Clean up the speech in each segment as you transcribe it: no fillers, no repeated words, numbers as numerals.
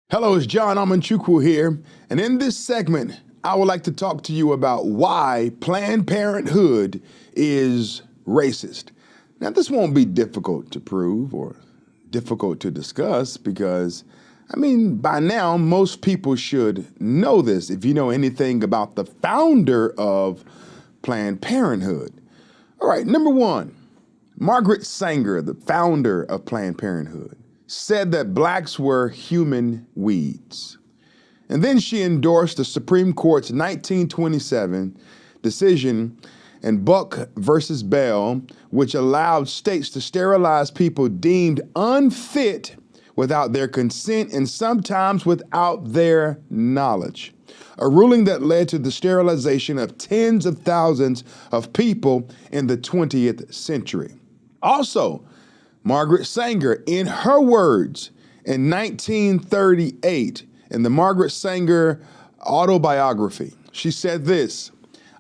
Hello, it's John Amanchukwu here, and in this segment, I would like to talk to you about why Planned Parenthood is racist. Now, this won't be difficult to prove or difficult to discuss because, by now, most people should know this if you know anything about the founder of Planned Parenthood. All right, number one, Margaret Sanger, the founder of Planned Parenthood, said that blacks were human weeds. And then she endorsed the Supreme Court's 1927 decision in Buck versus Bell, which allowed states to sterilize people deemed unfit without their consent and sometimes without their knowledge. A ruling that led to the sterilization of tens of thousands of people in the 20th century. Also, Margaret Sanger, in her words, in 1938, in the Margaret Sanger autobiography, she said this: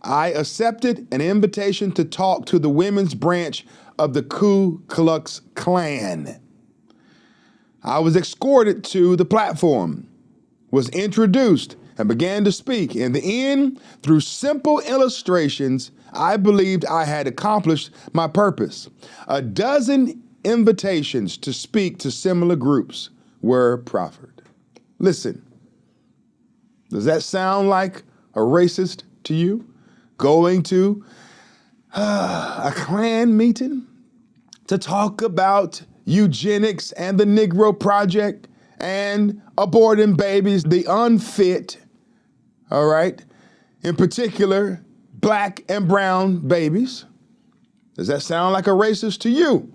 "I accepted an invitation to talk to the women's branch of the Ku Klux Klan. I was escorted to the platform, was introduced, and began to speak. In the end, through simple illustrations, I believed I had accomplished my purpose. A dozen invitations to speak to similar groups were proffered." Listen, does that sound like a racist to you? Going to a Klan meeting to talk about eugenics and the Negro Project and aborting babies, the unfit, all right, in particular, black and brown babies? Does that sound like a racist to you?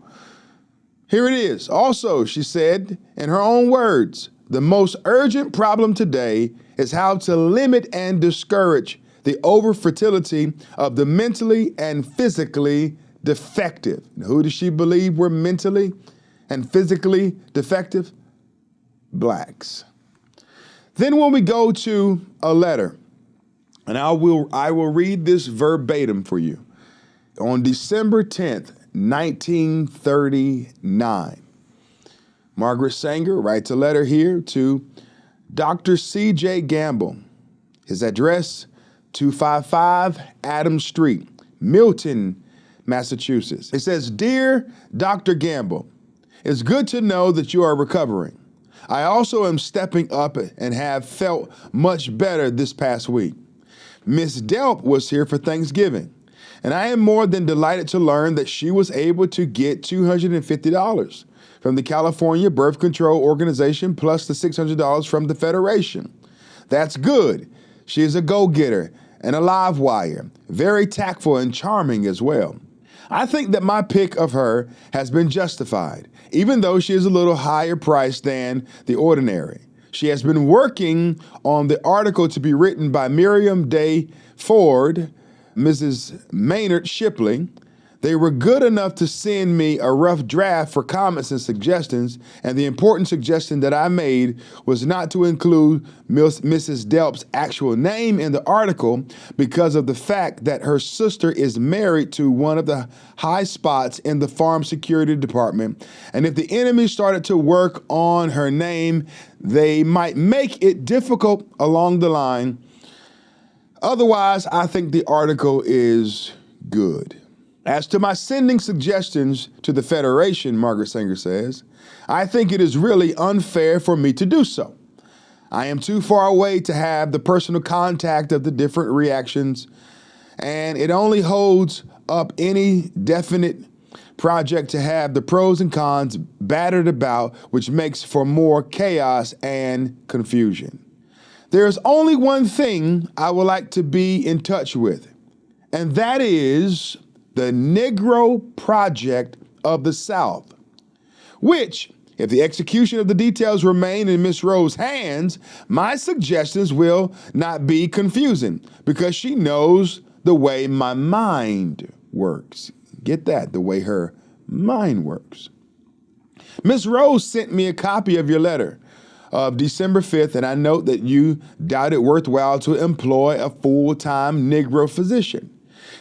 Here it is. Also, she said, in her own words, the most urgent problem today is how to limit and discourage the overfertility of the mentally and physically defective. Now, who does she believe were mentally and physically defective? Blacks. Then when we go to a letter, and I will read this verbatim for you. On December 10th, 1939, Margaret Sanger writes a letter here to Dr. C.J. Gamble. His address, 255 Adams Street, Milton, Massachusetts. It says, "Dear Dr. Gamble, it's good to know that you are recovering. I also am stepping up and have felt much better this past week. Miss Delp was here for Thanksgiving, and I am more than delighted to learn that she was able to get $250 from the California Birth Control Organization plus the $600 from the Federation. That's good. She is a go-getter and a live wire, very tactful and charming as well. I think that my pick of her has been justified, even though she is a little higher priced than the ordinary. She has been working on the article to be written by Miriam Day Ford, Mrs. Maynard Shipley. They were good enough to send me a rough draft for comments and suggestions, and the important suggestion that I made was not to include Mrs. Delp's actual name in the article because of the fact that her sister is married to one of the high spots in the Farm Security Department, and if the enemy started to work on her name, they might make it difficult along the line. Otherwise, I think the article is good. As to my sending suggestions to the Federation," Margaret Sanger says, "I think it is really unfair for me to do so. I am too far away to have the personal contact of the different reactions, and it only holds up any definite project to have the pros and cons battered about, which makes for more chaos and confusion. There is only one thing I would like to be in touch with, and that is the Negro Project of the South, which, if the execution of the details remain in Miss Rowe's hands, my suggestions will not be confusing because she knows the way my mind works." Get that, the way her mind works. Miss Rowe sent me a copy of your letter of December 5th, and I note that you doubt it worthwhile to employ a full-time Negro physician.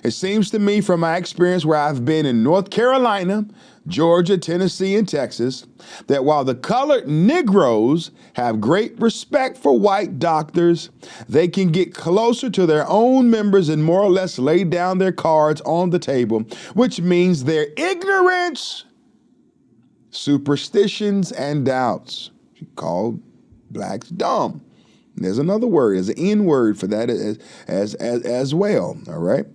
It seems to me from my experience where I've been in North Carolina, Georgia, Tennessee, and Texas, that while the colored Negroes have great respect for white doctors, they can get closer to their own members and more or less lay down their cards on the table, which means their ignorance, superstitions, and doubts. She called blacks dumb. And there's another word, there's an N word for that as well, all right?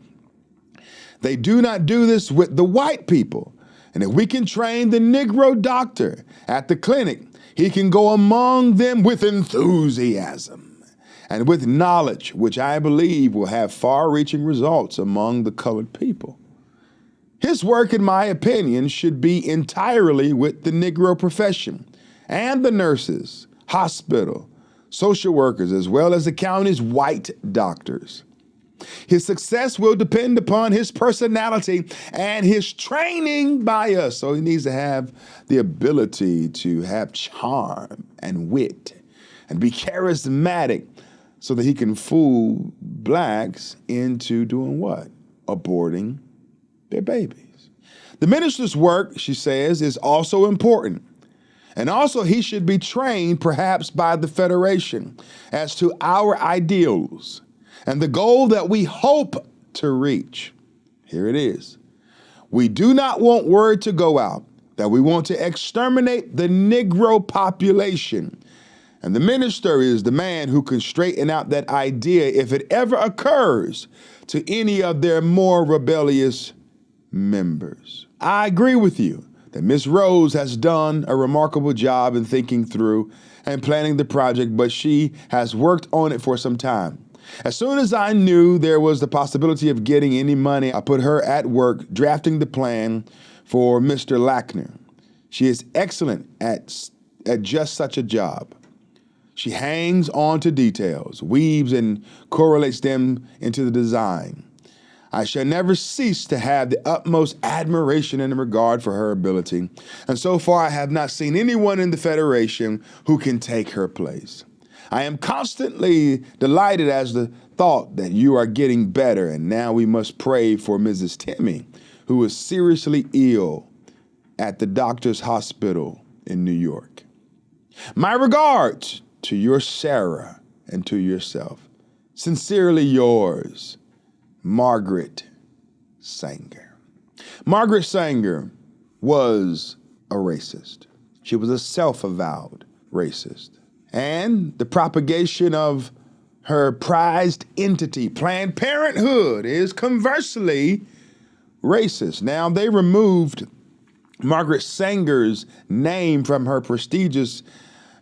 They do not do this with the white people. And if we can train the Negro doctor at the clinic, he can go among them with enthusiasm and with knowledge, which I believe will have far-reaching results among the colored people. His work, in my opinion, should be entirely with the Negro profession and the nurses, hospital, social workers, as well as the county's white doctors. His success will depend upon his personality and his training by us. So he needs to have the ability to have charm and wit and be charismatic so that he can fool blacks into doing what? Aborting their babies. The minister's work, she says, is also important. And also he should be trained perhaps by the Federation as to our ideals and the goal that we hope to reach. Here it is. We do not want word to go out that we want to exterminate the Negro population. And the minister is the man who can straighten out that idea if it ever occurs to any of their more rebellious members. I agree with you that Ms. Rose has done a remarkable job in thinking through and planning the project, but she has worked on it for some time. As soon as I knew there was the possibility of getting any money, I put her at work drafting the plan for Mr. Lackner. She is excellent at just such a job. She hangs on to details, weaves and correlates them into the design. I shall never cease to have the utmost admiration and regard for her ability, and so far I have not seen anyone in the Federation who can take her place. I am constantly delighted as the thought that you are getting better, and now we must pray for Mrs. Timmy, who is seriously ill at the doctor's hospital in New York. My regards to your Sarah and to yourself. Sincerely yours, Margaret Sanger. Margaret Sanger was a racist. She was a self-avowed racist. And the propagation of her prized entity, Planned Parenthood, is conversely racist. Now, they removed Margaret Sanger's name from her prestigious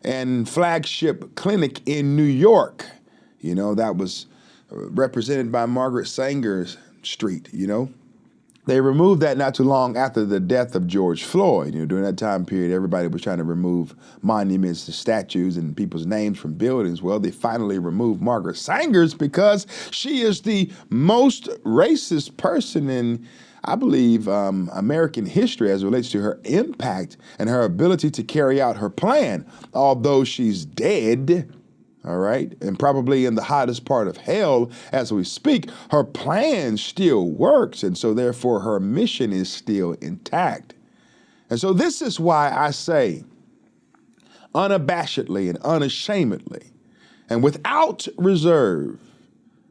and flagship clinic in New York. You know, that was represented by Margaret Sanger Street, you know. They removed that not too long after the death of George Floyd. You know, during that time period, everybody was trying to remove monuments, statues, and people's names from buildings. Well, they finally removed Margaret Sanger's because she is the most racist person in, I believe, American history as it relates to her impact and her ability to carry out her plan. Although she's dead, all right, and probably in the hottest part of hell as we speak, her plan still works, and so therefore her mission is still intact. And so this is why I say unabashedly and unashamedly and without reserve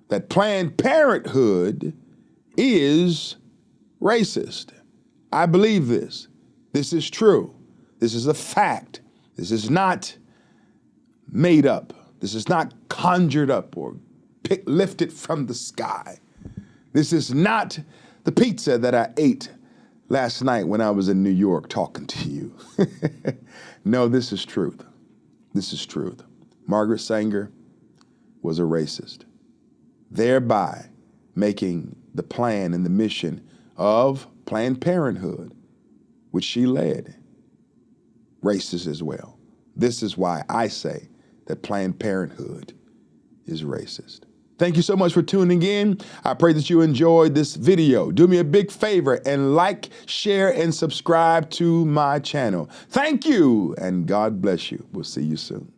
that Planned Parenthood is racist. I believe this. This is true. This is a fact. This is not made up. This is not conjured up or lifted from the sky. This is not the pizza that I ate last night when I was in New York talking to you. No, this is truth. This is truth. Margaret Sanger was a racist, thereby making the plan and the mission of Planned Parenthood, which she led, racist as well. This is why I say that Planned Parenthood is racist. Thank you so much for tuning in. I pray that you enjoyed this video. Do me a big favor and like, share, and subscribe to my channel. Thank you, and God bless you. We'll see you soon.